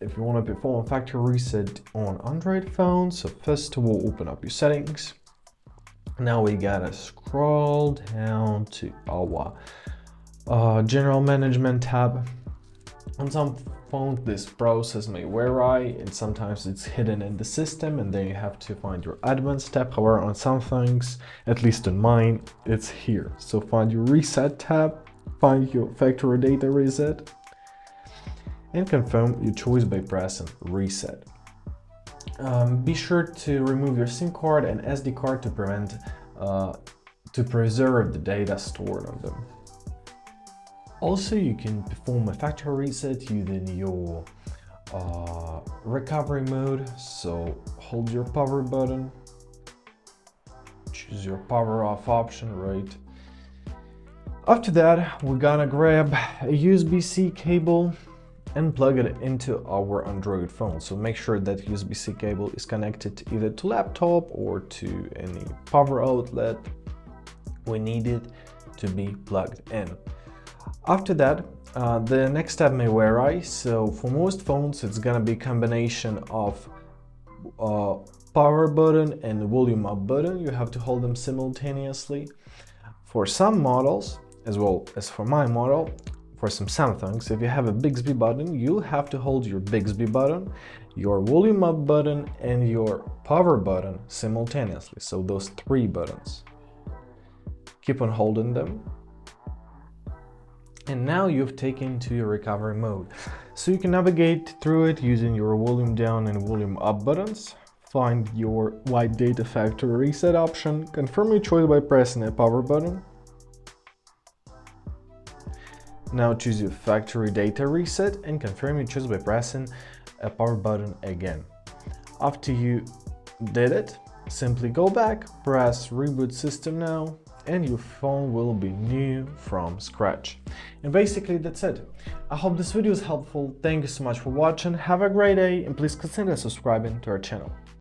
if you want to perform a factory reset on Android phones, so first of all, open up your settings. Now we gotta scroll down to our general management tab. On some phones, this process may vary, and sometimes it's hidden in the system, and then you have to find your advanced tab. However, on some things, at least on mine, it's here. So find your reset tab, find your factory data reset, and confirm your choice by pressing reset. Be sure to remove your SIM card and SD card to preserve the data stored on them. Also, you can perform a factory reset using your recovery mode. So hold your power button, choose your power off option, right? After that, we're gonna grab a USB-C cable and plug it into our Android phone. So make sure that USB-C cable is connected either to laptop or to any power outlet. We need it to be plugged in. After that, the next step may vary. So for most phones, it's gonna be a combination of power button and volume up button. You have to hold them simultaneously. For some models, as well as for my model, for some Samsungs, if you have a Bixby button, you'll have to hold your Bixby button, your volume up button, and your power button simultaneously. So those 3 buttons. Keep on holding them. And now you've taken to your recovery mode. So you can navigate through it using your volume down and volume up buttons. Find your white data factory reset option. Confirm your choice by pressing a power button. Now choose your factory data reset and confirm your choice by pressing a power button again. After you did it, simply go back, press reboot system now, and your phone will be new from scratch. And basically that's it. I hope this video is helpful. Thank you so much for watching. Have a great day, and please consider subscribing to our channel.